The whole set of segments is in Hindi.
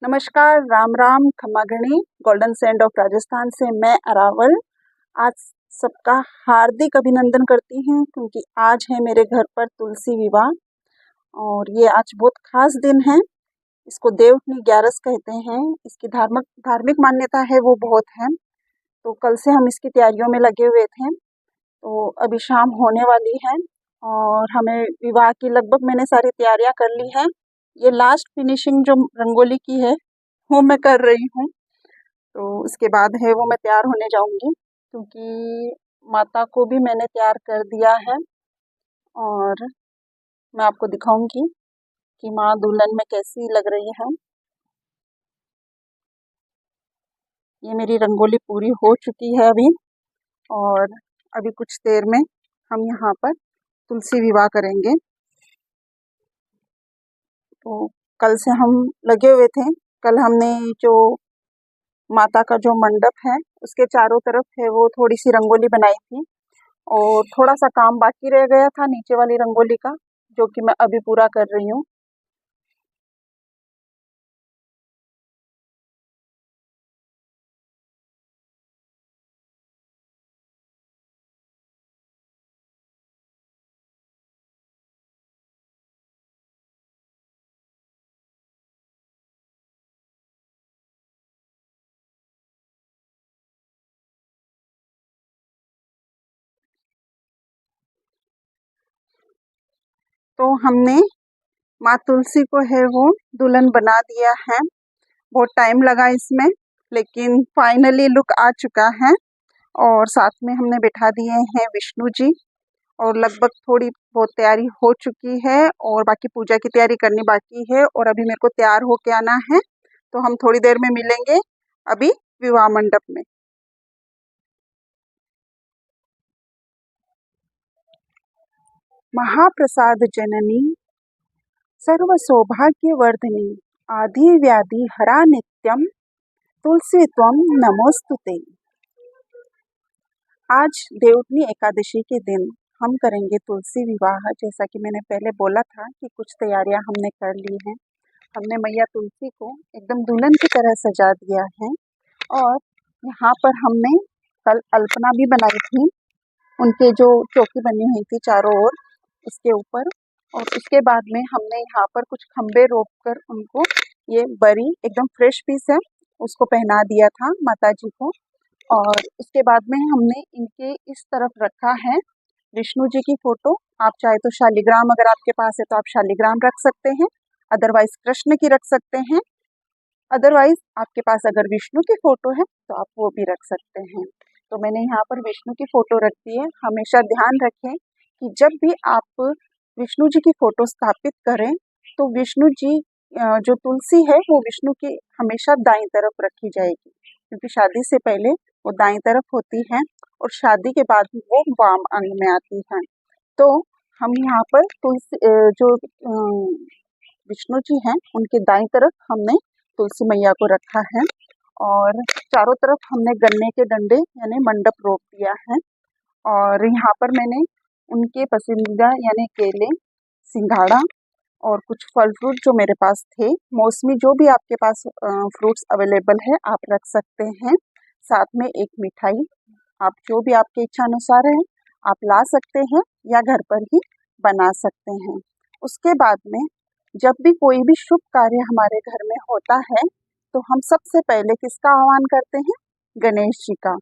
नमस्कार, राम राम, खमागणी, गोल्डन सैंड ऑफ राजस्थान से मैं अरावल आज सबका हार्दिक अभिनंदन करती हूँ क्योंकि आज है मेरे घर पर तुलसी विवाह और ये आज बहुत खास दिन है। इसको देवउठनी ग्यारस कहते हैं। इसकी धार्मिक धार्मिक मान्यता है वो बहुत है। तो कल से हम इसकी तैयारियों में लगे हुए थे। तो अभी शाम होने वाली है और हमें विवाह की लगभग मैंने सारी तैयारियां कर ली है। ये लास्ट फिनिशिंग जो रंगोली की है वो मैं कर रही हूँ। तो उसके बाद है वो मैं तैयार होने जाऊंगी क्योंकि माता को भी मैंने तैयार कर दिया है और मैं आपको दिखाऊंगी कि माँ दुल्हन में कैसी लग रही है। ये मेरी रंगोली पूरी हो चुकी है अभी और अभी कुछ देर में हम यहाँ पर तुलसी विवाह करेंगे। तो कल से हम लगे हुए थे। कल हमने जो माता का जो मंडप है उसके चारों तरफ है वो थोड़ी सी रंगोली बनाई थी और थोड़ा सा काम बाकी रह गया था नीचे वाली रंगोली का, जो कि मैं अभी पूरा कर रही हूँ। तो हमने माँ तुलसी को है वो दुल्हन बना दिया है। बहुत टाइम लगा इसमें, लेकिन फाइनली लुक आ चुका है। और साथ में हमने बिठा दिए हैं विष्णु जी और लगभग थोड़ी बहुत तैयारी हो चुकी है और बाकी पूजा की तैयारी करनी बाकी है और अभी मेरे को तैयार होके आना है। तो हम थोड़ी देर में मिलेंगे अभी विवाह मंडप में। महाप्रसाद जननी सर्व सौभाग्य वर्धनी आदि व्याधि हरा नित्यम तुलसी त्वम नमोस्तुते। आज देवउठनी एकादशी के दिन हम करेंगे तुलसी विवाह। जैसा कि मैंने पहले बोला था कि कुछ तैयारियां हमने कर ली हैं। हमने मैया तुलसी को एकदम दुल्हन की तरह सजा दिया है और यहाँ पर हमने कल अल्पना भी बनाई थी। उनके जो चौकी बनी हुई थी चारों ओर उसके ऊपर, और उसके बाद में हमने यहाँ पर कुछ खंबे रोप कर उनको ये बरी एकदम फ्रेश पीस है उसको पहना दिया था माता जी को। और उसके बाद में हमने इनके इस तरफ रखा है विष्णु जी की फोटो। आप चाहे तो शालिग्राम अगर आपके पास है तो आप शालिग्राम रख सकते हैं, अदरवाइज कृष्ण की रख सकते हैं। अदरवाइज आपके पास अगर विष्णु की फोटो है तो आप वो भी रख सकते हैं। तो मैंने यहाँ पर विष्णु की फोटो रख दी है। हमेशा ध्यान रखें कि जब भी आप विष्णु जी की फोटो स्थापित करें तो विष्णु जी जो तुलसी है वो विष्णु की हमेशा दाईं तरफ रखी जाएगी, क्योंकि शादी से पहले वो दाईं तरफ होती है और शादी के बाद वो वाम अंग में आती है। तो हम यहाँ पर तुलसी जो विष्णु जी हैं उनके दाईं तरफ हमने तुलसी मैया को रखा है और चारों तरफ हमने गन्ने के डंडे यानी मंडप रोप दिया है। और यहाँ पर मैंने उनके पसंदीदा यानी केले, सिंघाड़ा और कुछ फल फ्रूट जो मेरे पास थे, मौसमी जो भी आपके पास फ्रूट्स अवेलेबल है आप रख सकते हैं। साथ में एक मिठाई, आप जो भी आपके इच्छा अनुसार है आप ला सकते हैं या घर पर ही बना सकते हैं। उसके बाद में जब भी कोई भी शुभ कार्य हमारे घर में होता है तो हम सबसे पहले किसका आह्वान करते हैं? गणेश जी का।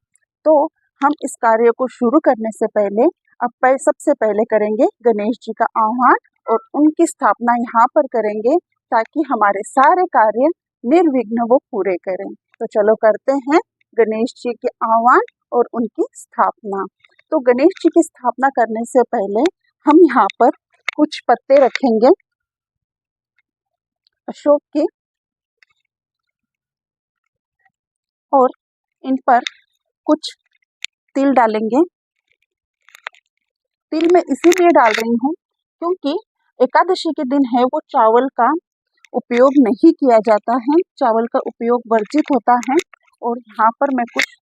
तो हम इस कार्य को शुरू करने से पहले सबसे पहले करेंगे गणेश जी का आह्वान और उनकी स्थापना यहाँ पर करेंगे ताकि हमारे सारे कार्य निर्विघ्न वो पूरे करें। तो चलो करते हैं गणेश जी के आह्वान और उनकी स्थापना। तो गणेश जी की स्थापना करने से पहले हम यहाँ पर कुछ पत्ते रखेंगे अशोक के और इन पर कुछ तिल डालेंगे। तिल मैं इसीलिए डाल रही हूँ क्योंकि एकादशी के दिन है वो चावल का उपयोग नहीं किया जाता है, चावल का उपयोग वर्जित होता है। और यहाँ पर मैं कुछ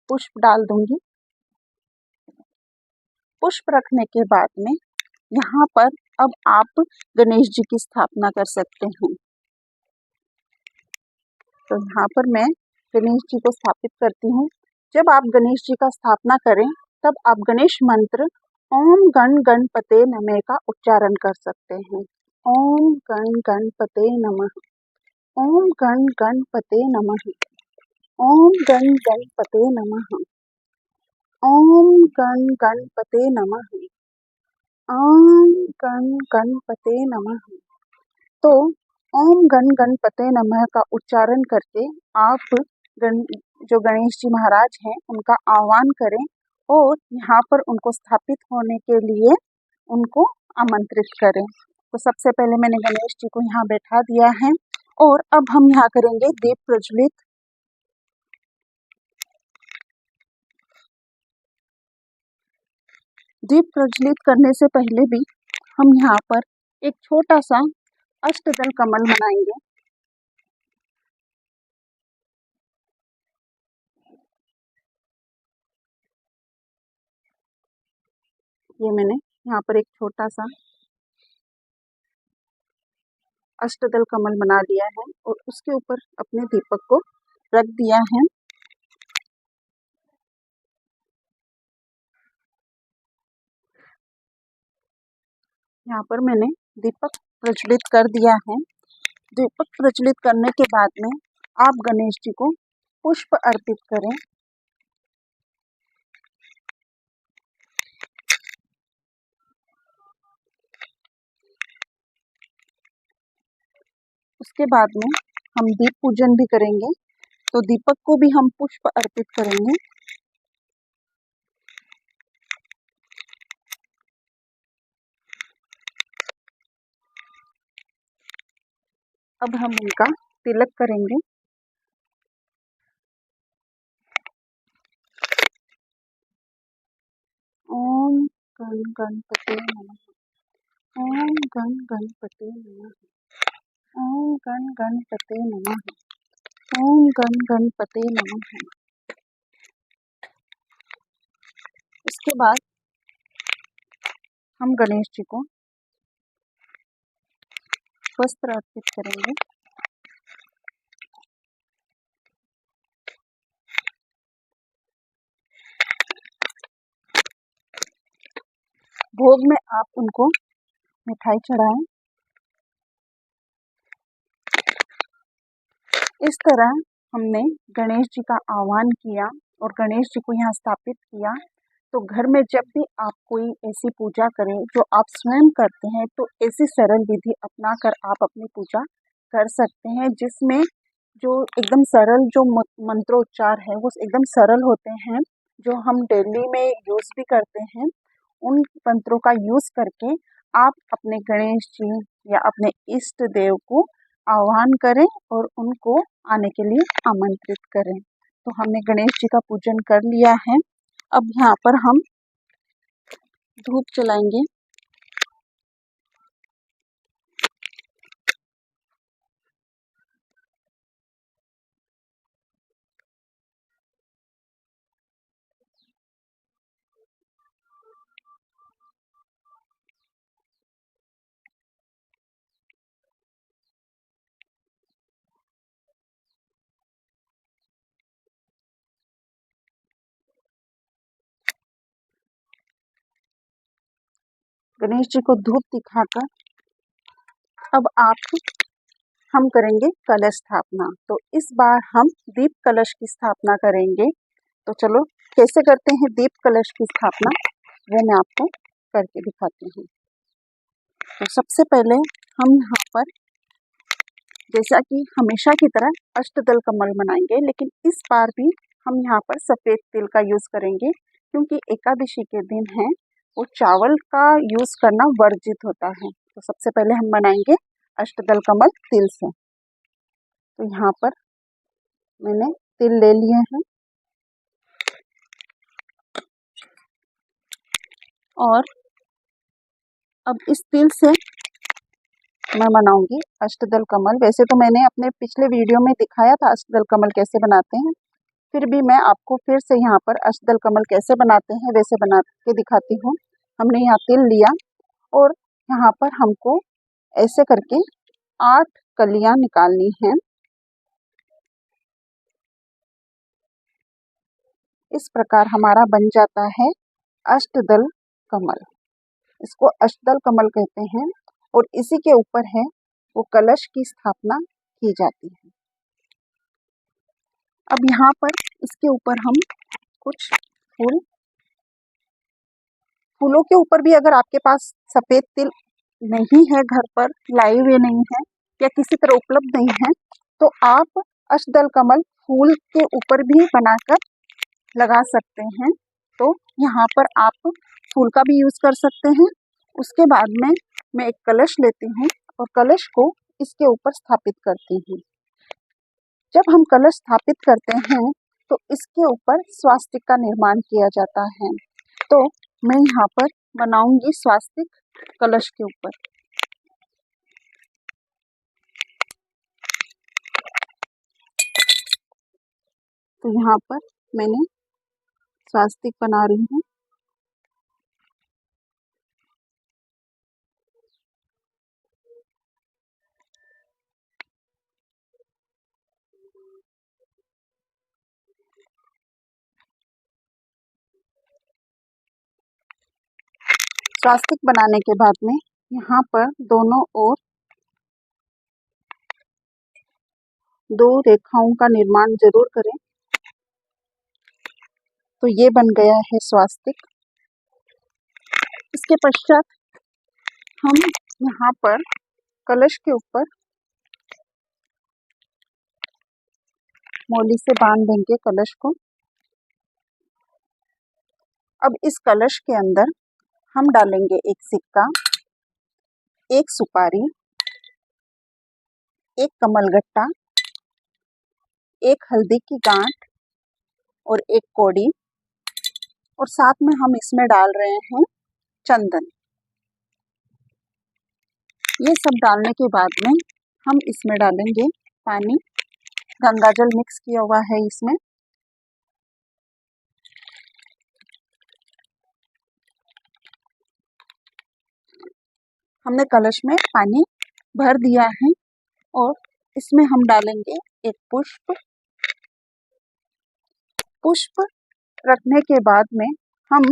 पुष्प डाल दूंगी। पुष्प रखने के बाद में यहाँ पर अब आप गणेश जी की स्थापना कर सकते हैं। तो यहाँ पर मैं गणेश जी को स्थापित करती हूँ। जब आप गणेश जी का स्थापना करें तब आप गणेश मंत्र ओम गण गणपते नमः का उच्चारण कर सकते हैं। ओम गण गणपते नमः, ओम गण गणपते नमः, ओम गण गणपते नमः, ओम गण गणपते नमः, ओम गण गणपते नमः। तो ओम गण गणपते नमः का उच्चारण करके आप गण जो गणेश जी महाराज हैं उनका आह्वान करें और यहाँ पर उनको स्थापित होने के लिए उनको आमंत्रित करें। तो सबसे पहले मैंने गणेश जी को यहाँ बैठा दिया है और अब हम यहाँ करेंगे दीप प्रज्वलित। दीप प्रज्वलित करने से पहले भी हम यहाँ पर एक छोटा सा अष्टदल कमल बनाएंगे। ये मैंने यहाँ पर एक छोटा सा अष्टदल कमल बना लिया है और उसके ऊपर अपने दीपक को रख दिया है। यहाँ पर मैंने दीपक प्रज्वलित कर दिया है। दीपक प्रज्वलित करने के बाद में आप गणेश जी को पुष्प अर्पित करें। उसके बाद में हम दीप पूजन भी करेंगे, तो दीपक को भी हम पुष्प अर्पित करेंगे। अब हम इनका तिलक करेंगे। ओम गण गणपते नमः, ओम गण गणपते नमः, ओम गण गणपते नमः, ओम गण गणपते नमः। इसके बाद हम गणेश जी को वस्त्र अर्पित करेंगे। भोग में आप उनको मिठाई चढ़ाएं। इस तरह हमने गणेश जी का आह्वान किया और गणेश जी को यहाँ स्थापित किया। तो घर में जब भी आप कोई ऐसी पूजा करें जो आप स्वयं करते हैं, तो ऐसी सरल विधि अपना कर आप अपनी पूजा कर सकते हैं, जिसमें जो एकदम सरल जो मंत्रोच्चार है वो एकदम सरल होते हैं, जो हम डेली में यूज भी करते हैं। उन मंत्रों का यूज करके आप अपने गणेश जी या अपने इष्ट देव को आह्वान करें और उनको आने के लिए आमंत्रित करें। तो हमने गणेश जी का पूजन कर लिया है। अब यहाँ पर हम धूप जलाएंगे। गणेश जी को धूप दिखाकर अब हम करेंगे कलश स्थापना। तो इस बार हम दीप कलश की स्थापना करेंगे। तो चलो कैसे करते हैं दीप कलश की स्थापना, वो मैं आपको करके दिखाती हूँ। तो सबसे पहले हम यहाँ पर जैसा कि हमेशा की तरह अष्टदल कमल बनाएंगे, लेकिन इस बार भी हम यहाँ पर सफ़ेद तिल का यूज़ करेंगे, क्योंकि एकादशी के दिन है वो चावल का यूज़ करना वर्जित होता है। तो सबसे पहले हम बनाएंगे अष्टदल कमल तिल से। तो यहाँ पर मैंने तिल ले लिए हैं और अब इस तिल से मैं बनाऊंगी अष्टदल कमल। वैसे तो मैंने अपने पिछले वीडियो में दिखाया था अष्टदल कमल कैसे बनाते हैं, फिर भी मैं आपको फिर से यहाँ पर अष्टदल कमल कैसे बनाते हैं वैसे बना के दिखाती हूँ। हमने यहाँ तिल लिया और यहाँ पर हमको ऐसे करके 8 कलियाँ निकालनी हैं। इस प्रकार हमारा बन जाता है अष्टदल कमल। इसको अष्टदल कमल कहते हैं और इसी के ऊपर है वो कलश की स्थापना की जाती है। अब यहाँ पर इसके ऊपर हम कुछ फूलों के ऊपर भी, अगर आपके पास सफेद तिल नहीं है, घर पर लाए हुए नहीं है या किसी तरह उपलब्ध नहीं है, तो आप अष्टदल कमल फूल के ऊपर भी बनाकर लगा सकते हैं। तो यहाँ पर आप फूल का भी यूज कर सकते हैं। उसके बाद में मैं एक कलश लेती हूँ और कलश को इसके ऊपर स्थापित करती हूँ। जब हम कलश स्थापित करते हैं तो इसके ऊपर स्वास्तिक का निर्माण किया जाता है। तो मैं यहाँ पर बनाऊंगी स्वास्तिक कलश के ऊपर। तो यहाँ पर मैंने स्वास्तिक बना रही हूँ। स्वास्तिक बनाने के बाद में यहाँ पर दोनों ओर 2 रेखाओं का निर्माण जरूर करें। तो ये बन गया है स्वास्तिक। इसके पश्चात हम यहाँ पर कलश के ऊपर मौली से बांध देंगे कलश को। अब इस कलश के अंदर हम डालेंगे एक सिक्का, एक सुपारी, एक कमलगट्टा, एक हल्दी की गांठ और एक कौड़ी, और साथ में हम इसमें डाल रहे हैं चंदन। ये सब डालने के बाद में हम इसमें डालेंगे पानी। गंगाजल मिक्स किया हुआ है इसमें। हमने कलश में पानी भर दिया है और इसमें हम डालेंगे एक पुष्प। पुष्प रखने के बाद में हम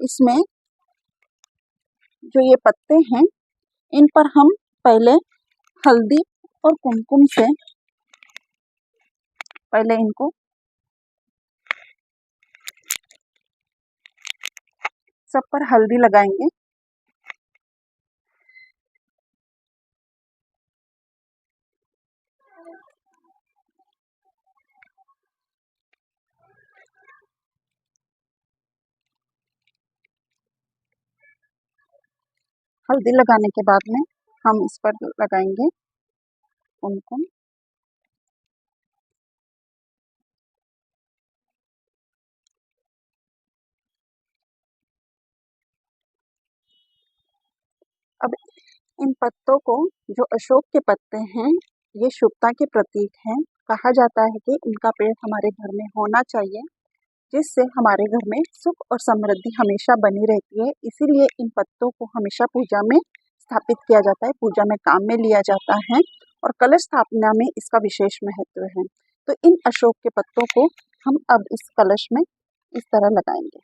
इसमें जो ये पत्ते हैं इन पर हम पहले हल्दी और कुमकुम से पहले इनको सब पर हल्दी लगाएंगे। हल्दी लगाने के बाद में हम इस पर लगाएंगे कुमकुम। अब इन पत्तों को, जो अशोक के पत्ते हैं, ये शुभता के प्रतीक हैं। कहा जाता है कि इनका पेड़ हमारे घर में होना चाहिए, जिससे हमारे घर में सुख और समृद्धि हमेशा बनी रहती है। इसीलिए इन पत्तों को हमेशा पूजा में स्थापित किया जाता है, पूजा में काम में लिया जाता है और कलश स्थापना में इसका विशेष महत्व है। तो इन अशोक के पत्तों को हम अब इस कलश में इस तरह लगाएंगे।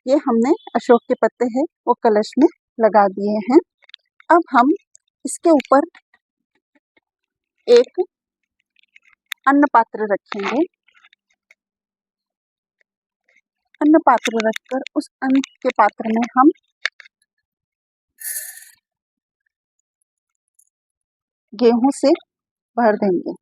ये हमने अशोक के पत्ते हैं वो कलश में लगा दिए हैं। अब हम इसके ऊपर एक अन्न पात्र रखेंगे। अन्न पात्र रखकर उस अन्न के पात्र में हम गेहूं से भर देंगे।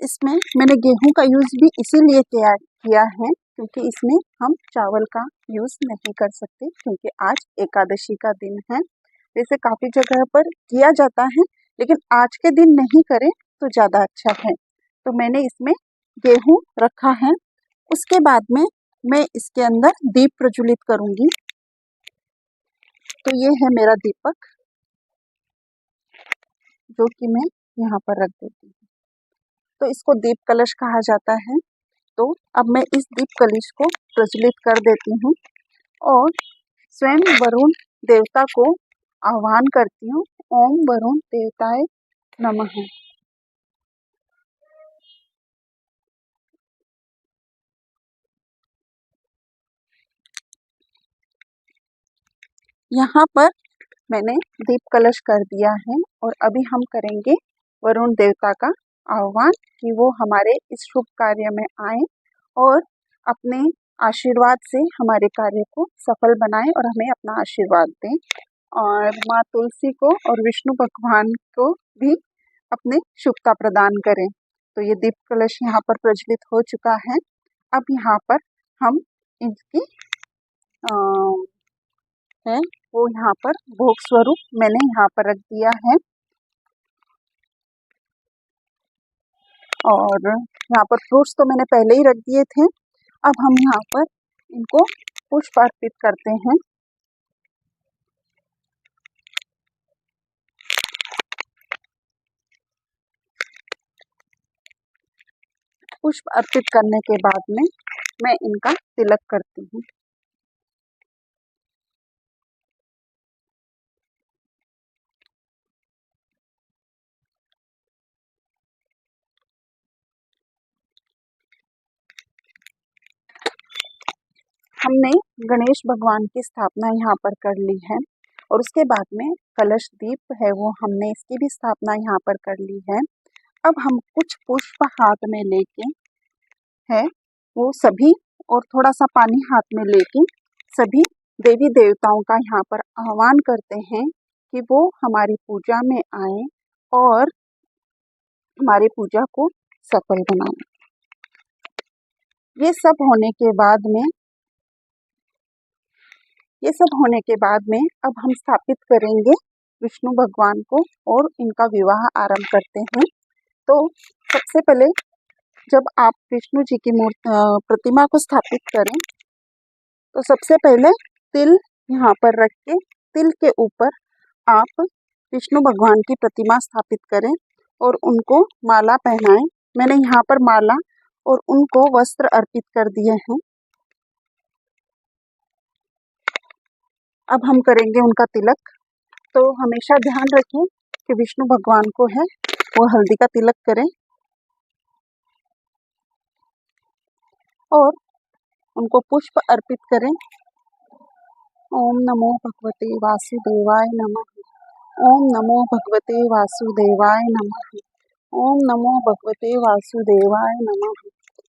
इसमें मैंने गेहूं का यूज भी इसीलिए किया है क्योंकि इसमें हम चावल का यूज नहीं कर सकते, क्योंकि आज एकादशी का दिन है। वैसे काफी जगह पर किया जाता है, लेकिन आज के दिन नहीं करें तो ज्यादा अच्छा है। तो मैंने इसमें गेहूं रखा है। उसके बाद में मैं इसके अंदर दीप प्रज्वलित करूंगी। तो ये है मेरा दीपक, जो कि मैं यहाँ पर रख देती हूँ। तो इसको दीप कलश कहा जाता है। तो अब मैं इस दीप कलश को प्रज्वलित कर देती हूँ और स्वयं वरुण देवता को आह्वान करती हूँ। ओम वरुण देवताय नमः। यहाँ पर मैंने दीप कलश कर दिया है और अभी हम करेंगे वरुण देवता का आह्वान कि वो हमारे इस शुभ कार्य में आए और अपने आशीर्वाद से हमारे कार्य को सफल बनाएं और हमें अपना आशीर्वाद दें, और माँ तुलसी को और विष्णु भगवान को भी अपने शुभता प्रदान करें। तो ये दीप कलश यहाँ पर प्रज्वलित हो चुका है। अब यहाँ पर हम इनकी है वो यहाँ पर भोग स्वरूप मैंने यहाँ पर रख दिया है, और यहाँ पर फ्रूट्स तो मैंने पहले ही रख दिए थे। अब हम यहाँ पर इनको पुष्प अर्पित करते हैं। पुष्प अर्पित करने के बाद में मैं इनका तिलक करती हूँ। हमने गणेश भगवान की स्थापना यहाँ पर कर ली है, और उसके बाद में कलश दीप है वो हमने इसकी भी स्थापना यहाँ पर कर ली है। अब हम कुछ पुष्प हाथ में लेके है वो सभी, और थोड़ा सा पानी हाथ में लेके सभी देवी देवताओं का यहाँ पर आह्वान करते हैं कि वो हमारी पूजा में आए और हमारी पूजा को सफल बनाएं। ये सब होने के बाद में अब हम स्थापित करेंगे विष्णु भगवान को और इनका विवाह आरंभ करते हैं। तो सबसे पहले जब आप विष्णु जी की प्रतिमा को स्थापित करें तो सबसे पहले तिल यहाँ पर रख के तिल के ऊपर आप विष्णु भगवान की प्रतिमा स्थापित करें और उनको माला पहनाएं। मैंने यहाँ पर माला और उनको वस्त्र अर्पित कर दिए हैं। अब हम करेंगे उनका तिलक। तो हमेशा ध्यान रखें कि विष्णु भगवान को है वो हल्दी का तिलक करें और उनको पुष्प अर्पित करें। ओम नमो भगवते वासुदेवाय नमः। ओम नमो भगवते वासुदेवाय नमः। ओम नमो भगवते वासुदेवाय नमः।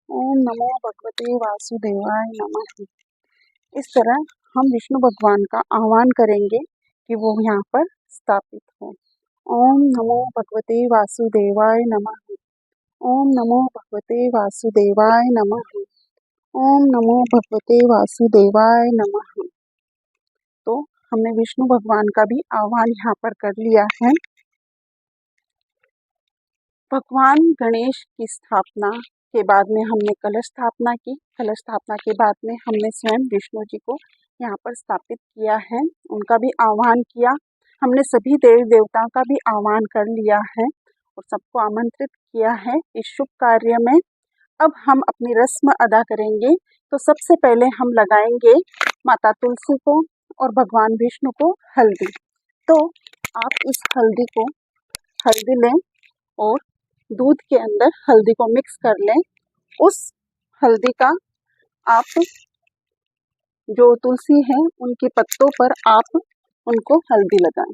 ओम नमो भगवते वासुदेवाय नमः। इस तरह हम विष्णु भगवान का आह्वान करेंगे कि वो यहाँ पर स्थापित हो। ओम नमो भगवते वासुदेवाय नमः। ओम नमो भगवते वासुदेवाय नमः। ओम नमो भगवते वासुदेवाय नमः। तो हमने विष्णु भगवान का भी आह्वान यहाँ पर कर लिया है। भगवान गणेश की स्थापना के बाद में हमने कलश स्थापना की। कलश स्थापना के बाद में हमने स्वयं विष्णु जी को यहाँ पर स्थापित किया है, उनका भी आह्वान किया। हमने सभी देवी देवताओं का भी आह्वान कर लिया है और सबको आमंत्रित किया है इस शुभ कार्य में। अब हम अपनी रस्म अदा करेंगे। तो सबसे पहले हम लगाएंगे माता तुलसी को और भगवान विष्णु को हल्दी। तो आप इस हल्दी लें और दूध के अंदर हल्दी को मिक्स कर लें। उस हल्दी का आप जो तुलसी है उनके पत्तों पर आप उनको हल्दी लगाएं।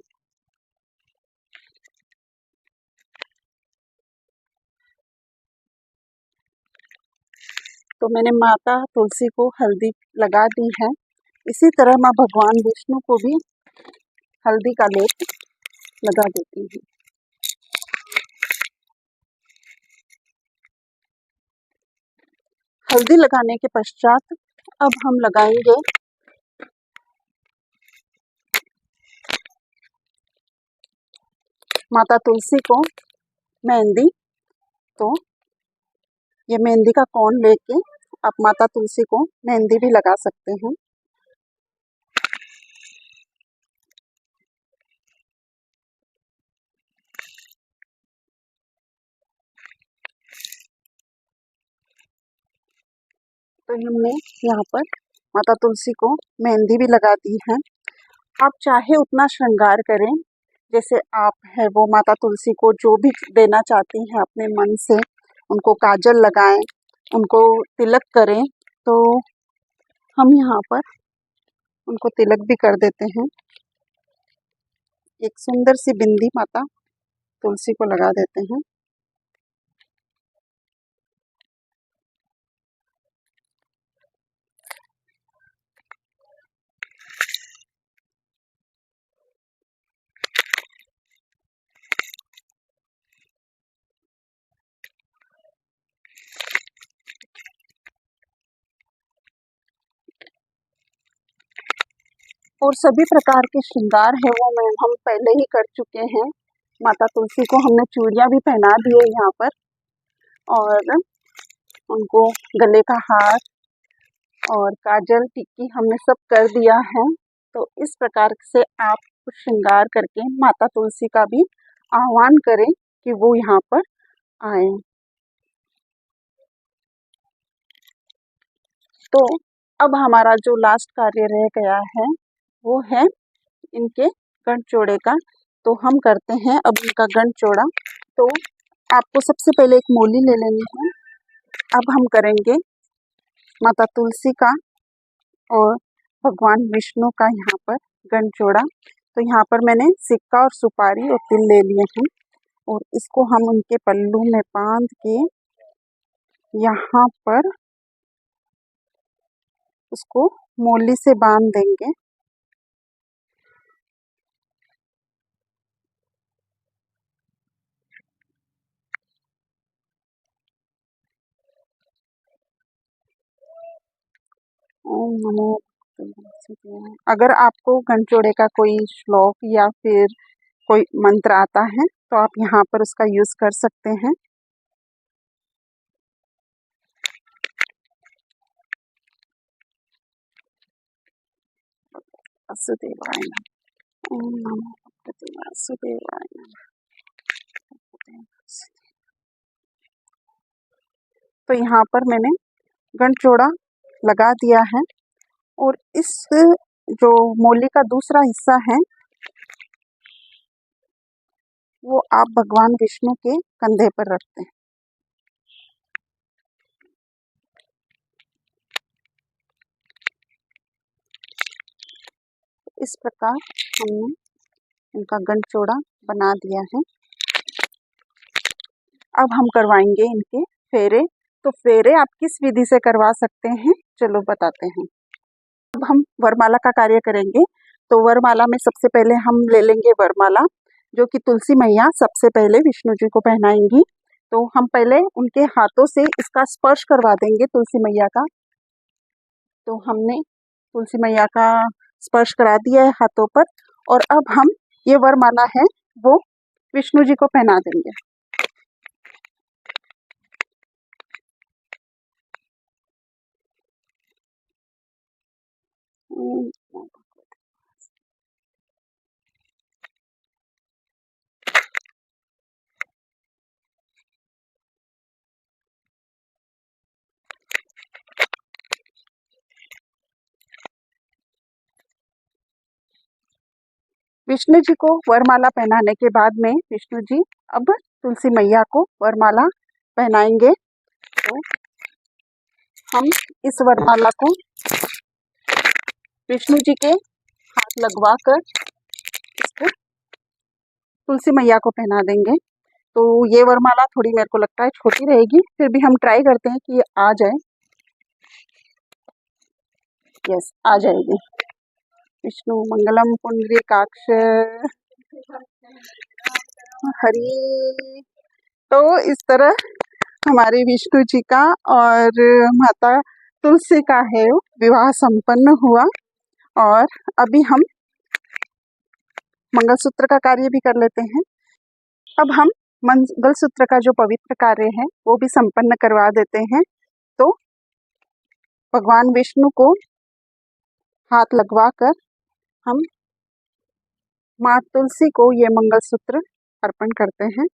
तो मैंने माता तुलसी को हल्दी लगा दी है। इसी तरह मैं भगवान विष्णु को भी हल्दी का लेप लगा देती हूँ। हल्दी लगाने के पश्चात अब हम लगाएंगे माता तुलसी को मेहंदी। तो ये मेहंदी का कोन लेके आप माता तुलसी को मेहंदी भी लगा सकते हैं। तो हमने यहाँ पर माता तुलसी को मेहंदी भी लगा दी है। आप चाहे उतना श्रृंगार करें, जैसे आप है वो माता तुलसी को जो भी देना चाहती हैं अपने मन से, उनको काजल लगाएं, उनको तिलक करें। तो हम यहाँ पर उनको तिलक भी कर देते हैं। एक सुंदर सी बिंदी माता तुलसी को लगा देते हैं। और सभी प्रकार के श्रृंगार है वो हम पहले ही कर चुके हैं। माता तुलसी को हमने चूड़ियाँ भी पहना दी है यहाँ पर, और उनको गले का हार और काजल टिक्की हमने सब कर दिया है। तो इस प्रकार से आप कुछ श्रृंगार करके माता तुलसी का भी आह्वान करें कि वो यहाँ पर आए। तो अब हमारा जो लास्ट कार्य रह गया है वो है इनके गठजोड़े का। तो हम करते हैं अब इनका गठजोड़ा। तो आपको सबसे पहले एक मोली ले लेनी है। अब हम करेंगे माता तुलसी का और भगवान विष्णु का यहाँ पर गठजोड़ा। तो यहाँ पर मैंने सिक्का और सुपारी और तिल ले लिए हैं, और इसको हम उनके पल्लू में बांध के यहाँ पर उसको मोली से बांध देंगे। ओम नमो भगवते। अगर आपको गठजोड़े का कोई श्लोक या फिर कोई मंत्र आता है तो आप यहाँ पर उसका यूज कर सकते हैं। वासुदेवाय नमः। ओम नमो भगवते वासुदेवाय नमः। तो यहाँ पर मैंने गठजोड़ा लगा दिया है, और इस जो मोली का दूसरा हिस्सा है वो आप भगवान विष्णु के कंधे पर रखते हैं। इस प्रकार हमने इनका गठजोड़ा बना दिया है। अब हम करवाएंगे इनके फेरे। तो फेरे आप किस विधि से करवा सकते हैं, चलो बताते हैं। अब हम वरमाला का कार्य करेंगे। तो वरमाला में सबसे पहले हम ले लेंगे वरमाला, जो कि तुलसी मैया सबसे पहले विष्णु जी को पहनाएंगी। तो हम पहले उनके हाथों से इसका स्पर्श करवा देंगे तुलसी मैया का। तो हमने तुलसी मैया का स्पर्श करा दिया है हाथों पर, और अब हम ये वरमाला है वो विष्णु जी को पहना देंगे। विष्णु जी को वरमाला पहनाने के बाद में विष्णु जी अब तुलसी मैया को वरमाला पहनाएंगे। तो हम इस वरमाला को विष्णु जी के हाथ लगवा कर इसको तुलसी मैया को पहना देंगे। तो ये वरमाला थोड़ी मेरे को लगता है छोटी रहेगी, फिर भी हम ट्राई करते हैं कि ये आ जाए। यस, आ जाएगी। विष्णु मंगलम पुंडरीकाक्ष हरि। तो इस तरह हमारे विष्णु जी का और माता तुलसी का है विवाह संपन्न हुआ। और अभी हम मंगलसूत्र का कार्य भी कर लेते हैं। अब हम मंगलसूत्र का जो पवित्र कार्य है वो भी संपन्न करवा देते हैं। तो भगवान विष्णु को हाथ लगवा कर हम माँ तुलसी को ये मंगलसूत्र अर्पण करते हैं।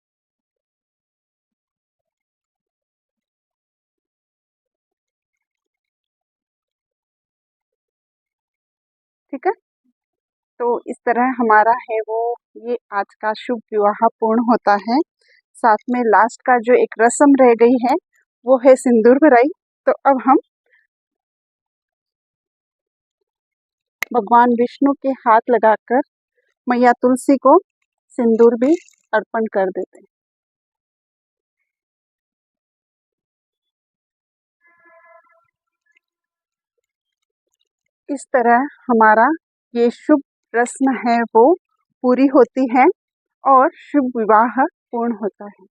ठीक है। तो इस तरह हमारा है वो ये आज का शुभ विवाह पूर्ण होता है। साथ में लास्ट का जो एक रस्म रह गई है वो है सिंदूर भराई। तो अब हम भगवान विष्णु के हाथ लगाकर मैया तुलसी को सिंदूर भी अर्पण कर देते हैं। इस तरह हमारा ये शुभ रस्म है वो पूरी होती है और शुभ विवाह पूर्ण होता है।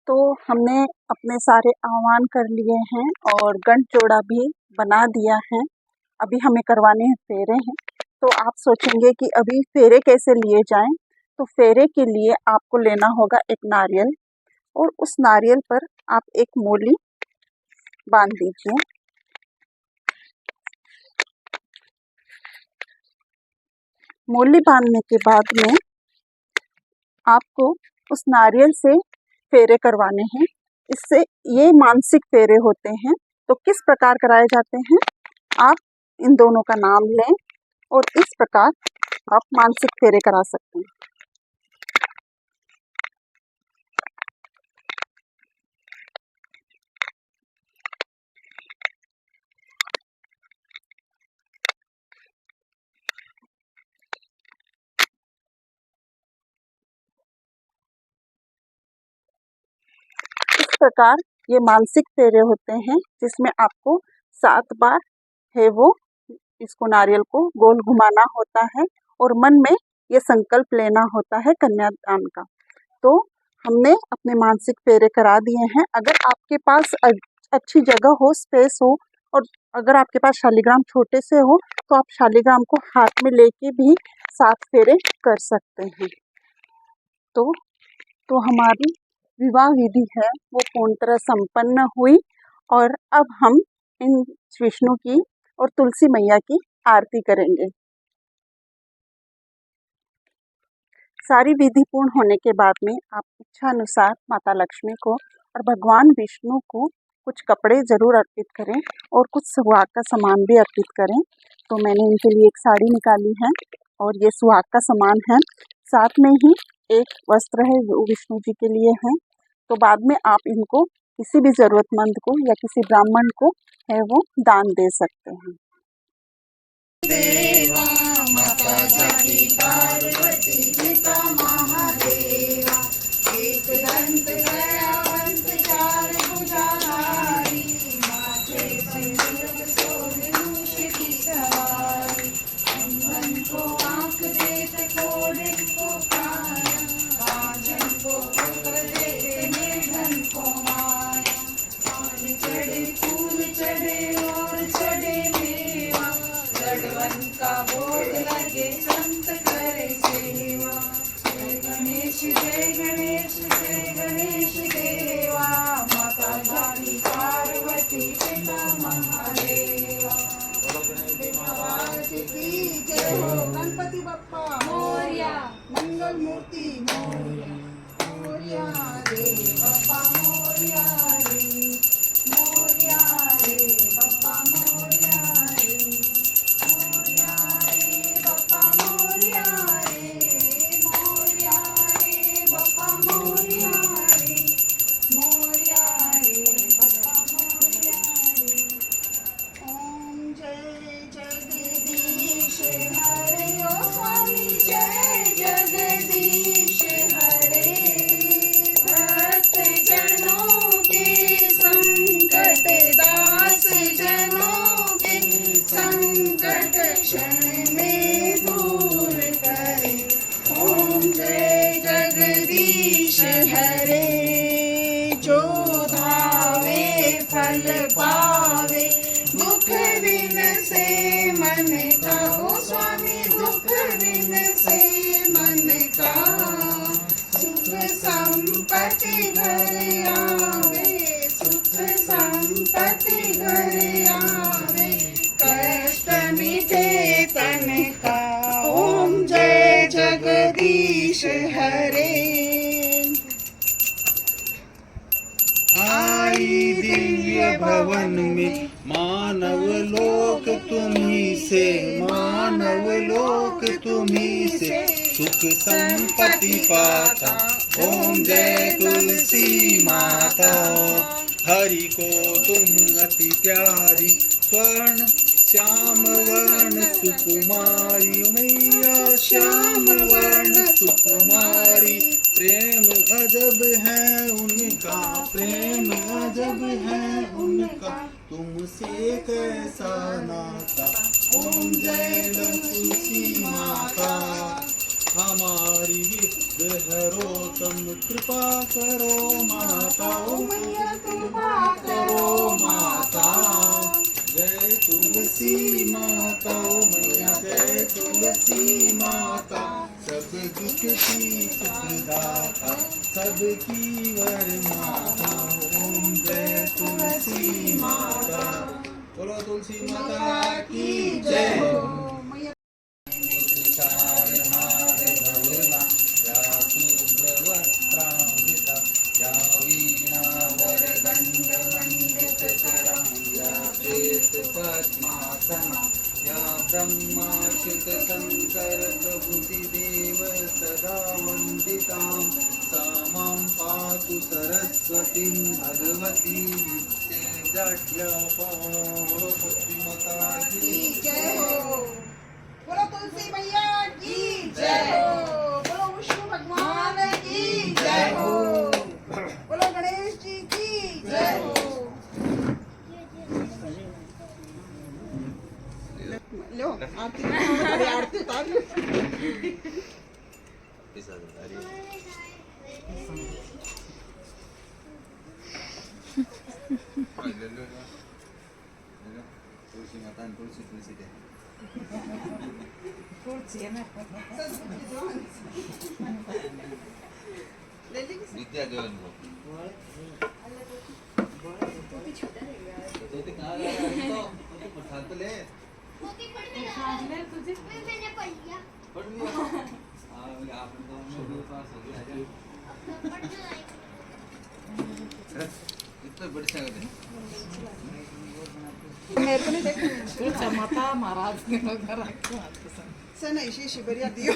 तो हमने अपने सारे आह्वान कर लिए हैं और गंठजोड़ा भी बना दिया है। अभी हमें करवाने हैं फेरे हैं। तो आप सोचेंगे कि अभी फेरे कैसे लिए जाएं? तो फेरे के लिए आपको लेना होगा एक नारियल और उस नारियल पर आप एक मोली बांध दीजिए। मोली बांधने के बाद में आपको उस नारियल से फेरे करवाने हैं। इससे ये मानसिक फेरे होते हैं। तो किस प्रकार कराए जाते हैं? आप इन दोनों का नाम लें और इस प्रकार आप मानसिक फेरे करा सकते हैं। इस प्रकार ये मानसिक फेरे होते हैं जिसमें आपको 7 बार है वो इसको नारियल को गोल घुमाना होता है और मन में ये संकल्प लेना होता है कन्यादान का। तो हमने अपने मानसिक फेरे करा दिए हैं। अगर आपके पास अच्छी जगह हो, स्पेस हो और अगर आपके पास शालिग्राम छोटे से हो तो आप शालिग्राम को हाथ में लेके भी 7 फेरे कर सकते हैं। तो हमारी विवाह विधि है वो पूर्ण तरह संपन्न हुई और अब हम इन विष्णु की और तुलसी मैया की आरती करेंगे। सारी विधि पूर्ण होने के बाद में आप इच्छा अनुसार माता लक्ष्मी को और भगवान विष्णु को कुछ कपड़े जरूर अर्पित करें और कुछ सुहाग का सामान भी अर्पित करें। तो मैंने इनके लिए एक साड़ी निकाली है और ये सुहाग का सामान है। साथ में ही एक वस्त्र है जो विष्णु जी के लिए है। तो बाद में आप इनको किसी भी जरूरतमंद को या किसी ब्राह्मण को है वो दान दे सकते हैं। देवा माता जाकी पार्वती पिता महादेवा एक दंत दयावंत चार भुजाधारी माथे संयोग शोभे मूष की सवारी अंधन को आँख देत कोढ़िन को काया कांचन को पुत्र देते निर्धन को माया पान चढ़े फूल चढ़े और चढ़े मेवा लडवन का भोग लगे संत करे सेवा जय गणेश जय गणेश जय गणेश देवा माता जाकी पार्वती पिता महादेवा की जय हो गणपति बप्पा मोरया मंगल मूर्ति मोरया मोरया रे बप्पा मोरया रे मोरया रे बप्पा मोरया रे मोरया रे बप्पा मोरया रे मोरया रे बप्पा मोरया रे मोरया रे बप्पा मोरया रे। ओम जय जगदीश हरे ओ स्वामी जय जगदीश हरे भक्त जनों के संकट दास जनों के संकट क्षण में दूर करे। ओम जय जगदीश हरे जो धावे फल पावे दुख बिन से मन का ओ स्वामी दुख बिन से मन का सुख संपत्ति घर आवे सुख संपत्ति घर आवे कष्ट मिटे तन का। ओम जय जग हरे। आई दिव्य भवन में मानव लोक तुम्ही से, मानव लोक तुम्ही से सुख संपत्ति पाता। ओम जय तुलसी माता। हरि को तुम अति प्यारी स्वर्ण श्याम वर्ण सुकुमारी, मैया श्याम वर्ण सुकुमारी। प्रेम अजब है उनका, प्रेम अजब है उनका, तुमसे कैसा नाता। ओम जय तुलसी माता। हमारी विग्रह तुम कृपा करो माता। ओ मैया कृपा करो माता। जय तुलसी माता। ओ मैया जय तुलसी माता। सब दुख की सुखदाता, सबकी वर माता। ओम जय तुलसी माता। बोलो तुलसी माता की जय। पद्मासना या ब्रह्माच्युत शंकर प्रभृति देव सदा वंदितां। सा मां पातु सरस्वतीं भगवती नित्ये जड्यपति माता की जय हो। बोलो तुलसी मैया की जय हो। बोलो विष्णु भगवान की जय हो। बोलो गणेश जी की जय हो। लो आरती आरती उतार लो। तुलसी माता तुलसी तुलसी दे विद्या देवन ले तुझे मैंने पढ़ लिया आपने तो मेरे पास हो गया इतना बड़ी सागर है। मेरे को नहीं देखा तो चमाता महाराज ने वगैरह सना इशी शिबरिया दियो।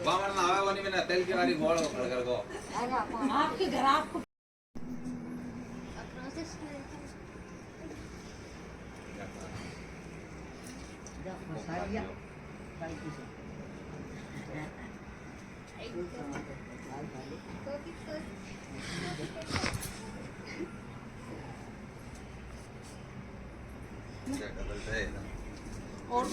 बामण ना आवे वनी में तेल की वाली गोल कर को आपके घर आपको क्या करता है